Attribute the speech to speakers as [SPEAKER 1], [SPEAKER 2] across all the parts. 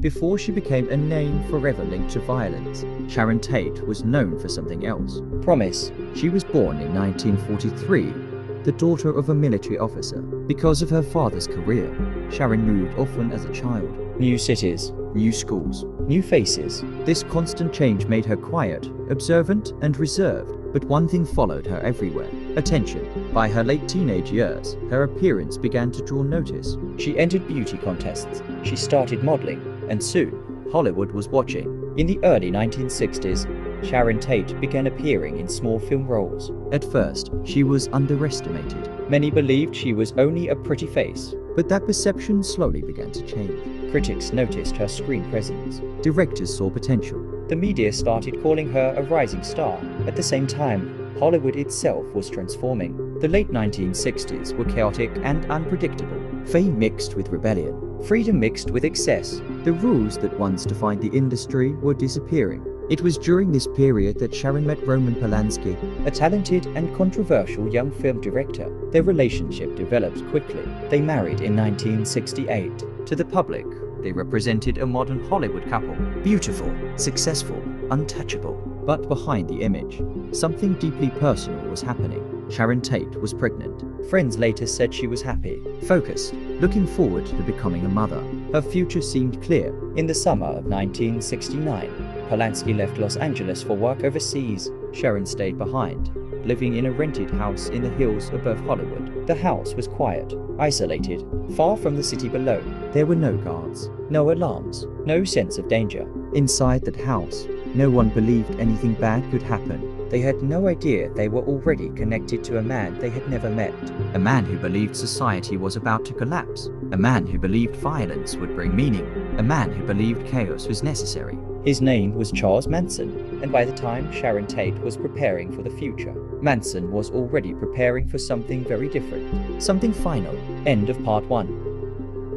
[SPEAKER 1] Before she became a name forever linked to violence, Sharon Tate was known for something else: promise. She was born in 1943, the daughter of a military officer. Because of her father's career, Sharon moved often as a child. New cities, new schools, new faces. This constant change made her quiet, observant, and reserved. But one thing followed her everywhere: attention. By her late teenage years, her appearance began to draw notice. She entered beauty contests, she started modeling, and soon, Hollywood was watching. In the early 1960s, Sharon Tate began appearing in small film roles. At first, she was underestimated. Many believed she was only a pretty face, but that perception slowly began to change. Critics noticed her screen presence. Directors saw potential. The media started calling her a rising star. At the same time, Hollywood itself was transforming. The late 1960s were chaotic and unpredictable. Fame mixed with rebellion. Freedom mixed with excess. The rules that once defined the industry were disappearing. It was during this period that Sharon met Roman Polanski, a talented and controversial young film director. Their relationship developed quickly. They married in 1968. To the public, they represented a modern Hollywood couple. Beautiful, successful, untouchable. But behind the image, something deeply personal was happening. Sharon Tate was pregnant. Friends later said she was happy, focused, looking forward to becoming a mother. Her future seemed clear. In the summer of 1969, Polanski left Los Angeles for work overseas. Sharon stayed behind, living in a rented house in the hills above Hollywood. The house was quiet, isolated, far from the city below. There were no guards, no alarms, no sense of danger. Inside that house, no one believed anything bad could happen. They had no idea they were already connected to a man they had never met. A man who believed society was about to collapse. A man who believed violence would bring meaning. A man who believed chaos was necessary. His name was Charles Manson, and by the time Sharon Tate was preparing for the future, Manson was already preparing for something very different. Something final. End of part 1.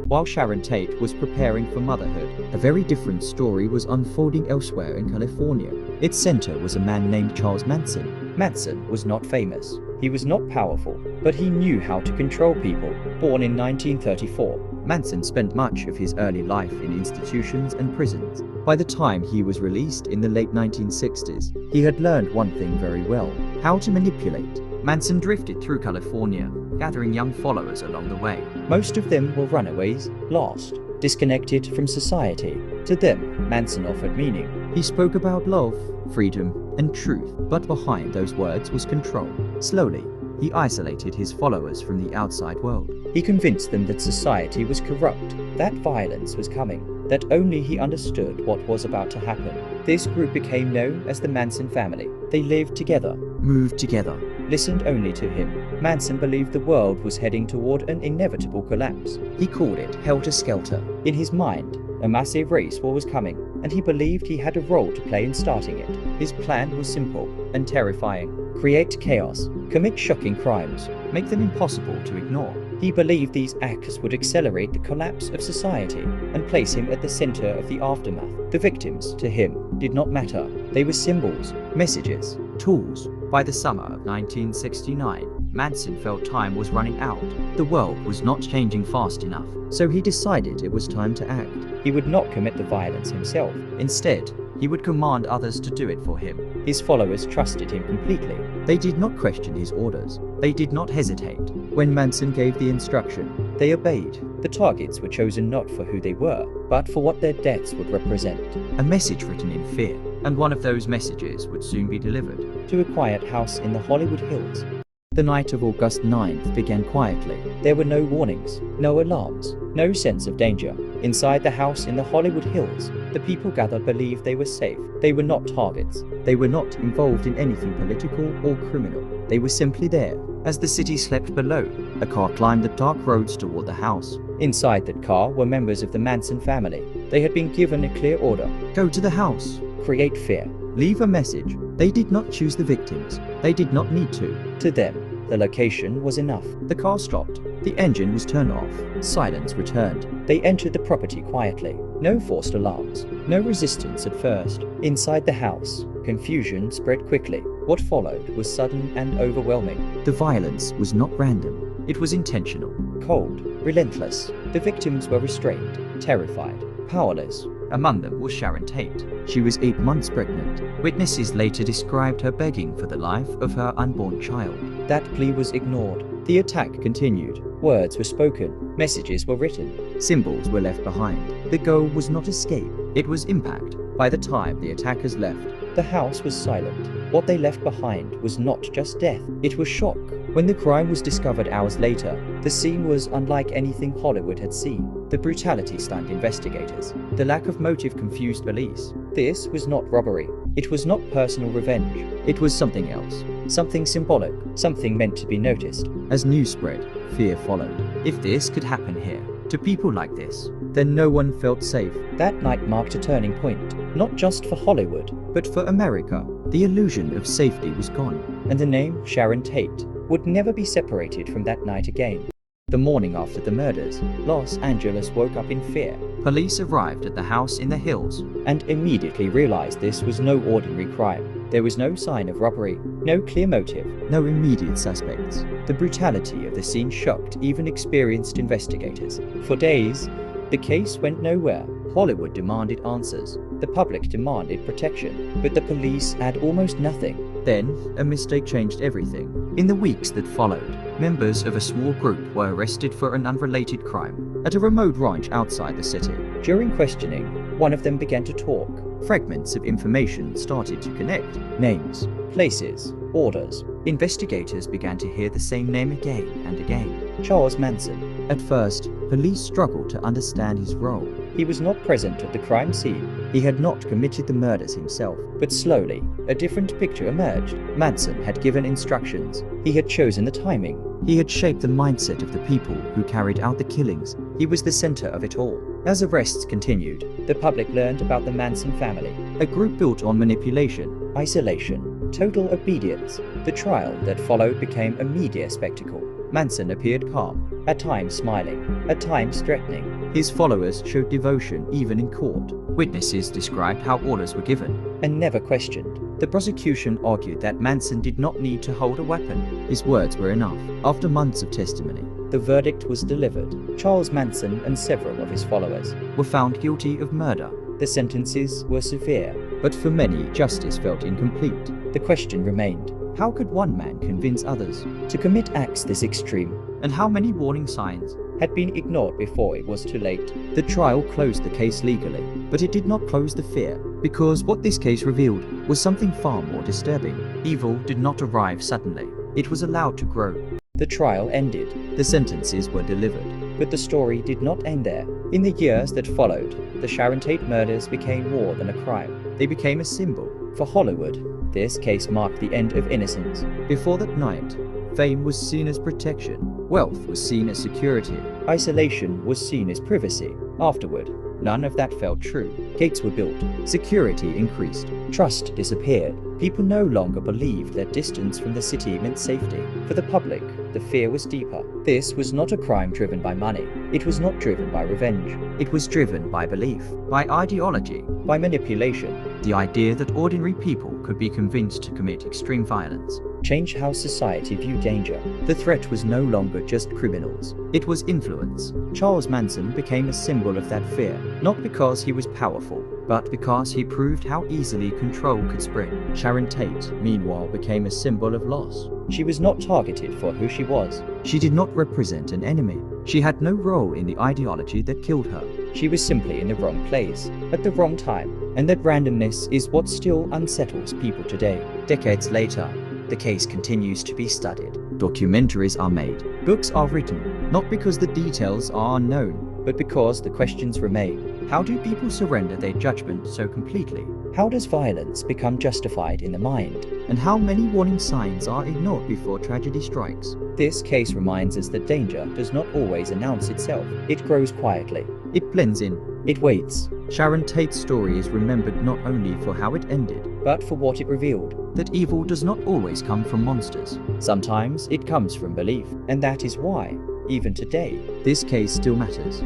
[SPEAKER 1] While Sharon Tate was preparing for motherhood, a very different story was unfolding elsewhere in California. Its center was a man named Charles Manson. Manson was not famous. He was not powerful, but he knew how to control people. Born in 1934, Manson spent much of his early life in institutions and prisons. By the time he was released in the late 1960s, he had learned one thing very well: how to manipulate. Manson drifted through California, gathering young followers along the way. Most of them were runaways, lost, disconnected from society. To them, Manson offered meaning. He spoke about love, freedom, and truth, but behind those words was control. Slowly, he isolated his followers from the outside world. He convinced them that society was corrupt, that violence was coming, that only he understood what was about to happen. This group became known as the Manson family. They lived together, moved together, listened only to him. Manson believed the world was heading toward an inevitable collapse. He called it helter-skelter. In his mind, a massive race war was coming, and he believed he had a role to play in starting it. His plan was simple and terrifying: create chaos, commit shocking crimes, make them impossible to ignore. He believed these acts would accelerate the collapse of society and place him at the center of the aftermath. The victims, to him, did not matter. They were symbols, messages, tools. By the summer of 1969, Manson felt time was running out. The world was not changing fast enough, so he decided it was time to act. He would not commit the violence himself. Instead, he would command others to do it for him. His followers trusted him completely. They did not question his orders. They did not hesitate. When Manson gave the instruction, they obeyed. The targets were chosen not for who they were, but for what their deaths would represent. A message written in fear, and one of those messages would soon be delivered to a quiet house in the Hollywood Hills. The night of August 9th began quietly. There were no warnings, no alarms, no sense of danger. Inside the house in the Hollywood Hills, the people gathered believed they were safe. They were not targets. They were not involved in anything political or criminal. They were simply there. As the city slept below, a car climbed the dark roads toward the house. Inside that car were members of the Manson family. They had been given a clear order: go to the house, create fear, leave a message. They did not choose the victims. They did not need to. To them, the location was enough. The car stopped. The engine was turned off. Silence returned. They entered the property quietly. No forced alarms. No resistance at first. Inside the house, confusion spread quickly. What followed was sudden and overwhelming. The violence was not random. It was intentional, cold, relentless. The victims were restrained, terrified, powerless. Among them was Sharon Tate. She was 8 months pregnant. Witnesses later described her begging for the life of her unborn child. That plea was ignored. The attack continued. Words were spoken. Messages were written. Symbols were left behind. The goal was not escape. It was impact. By the time the attackers left, the house was silent. What they left behind was not just death, it was shock. When the crime was discovered hours later, the scene was unlike anything Hollywood had seen. The brutality stunned investigators. The lack of motive confused police. This was not robbery. It was not personal revenge. It was something else. Something symbolic. Something meant to be noticed. As news spread, fear followed. If this could happen here, to people like this, then no one felt safe. That night marked a turning point, not just for Hollywood, but for America. The illusion of safety was gone, and the name Sharon Tate would never be separated from that night again. The morning after the murders, Los Angeles woke up in fear. Police arrived at the house in the hills and immediately realized this was no ordinary crime. There was no sign of robbery, no clear motive, no immediate suspects. The brutality of the scene shocked even experienced investigators. For days, the case went nowhere. Hollywood demanded answers. The public demanded protection, but the police had almost nothing. Then, a mistake changed everything. In the weeks that followed, members of a small group were arrested for an unrelated crime at a remote ranch outside the city. During questioning, one of them began to talk. Fragments of information started to connect. Names, places, orders. Investigators began to hear the same name again and again. Charles Manson. At first, police struggled to understand his role. He was not present at the crime scene. He had not committed the murders himself. But slowly, a different picture emerged. Manson had given instructions. He had chosen the timing. He had shaped the mindset of the people who carried out the killings. He was the center of it all. As arrests continued, the public learned about the Manson family, a group built on manipulation, isolation, total obedience. The trial that followed became a media spectacle. Manson appeared calm, at times smiling, at times threatening. His followers showed devotion even in court. Witnesses described how orders were given and never questioned. The prosecution argued that Manson did not need to hold a weapon. His words were enough. After months of testimony, the verdict was delivered. Charles Manson and several of his followers were found guilty of murder. The sentences were severe, but for many, justice felt incomplete. The question remained: how could one man convince others to commit acts this extreme? And how many warning signs had been ignored before it was too late? The trial closed the case legally, but it did not close the fear, because what this case revealed was something far more disturbing. Evil did not arrive suddenly. It was allowed to grow. The trial ended. The sentences were delivered. But the story did not end there. In the years that followed, the Sharon Tate murders became more than a crime. They became a symbol. For Hollywood, this case marked the end of innocence. Before that night, fame was seen as protection. Wealth was seen as security. Isolation was seen as privacy. Afterward, none of that felt true. Gates were built. Security increased. Trust disappeared. People no longer believed that distance from the city meant safety. For the public, the fear was deeper. This was not a crime driven by money. It was not driven by revenge. It was driven by belief, by ideology, by manipulation. The idea that ordinary people could be convinced to commit extreme violence changed how society viewed danger. The threat was no longer just criminals. It was influence. Charles Manson became a symbol of that fear, not because he was powerful, but because he proved how easily control could spread. Sharon Tate, meanwhile, became a symbol of loss. She was not targeted for who she was. She did not represent an enemy. She had no role in the ideology that killed her. She was simply in the wrong place, at the wrong time, and that randomness is what still unsettles people today. Decades later, the case continues to be studied. Documentaries are made. Books are written, not because the details are unknown, but because the questions remain. How do people surrender their judgment so completely? How does violence become justified in the mind? And how many warning signs are ignored before tragedy strikes? This case reminds us that danger does not always announce itself. It grows quietly. It blends in. It waits. Sharon Tate's story is remembered not only for how it ended, but for what it revealed. That evil does not always come from monsters. Sometimes it comes from belief, and that is why, even today, this case still matters.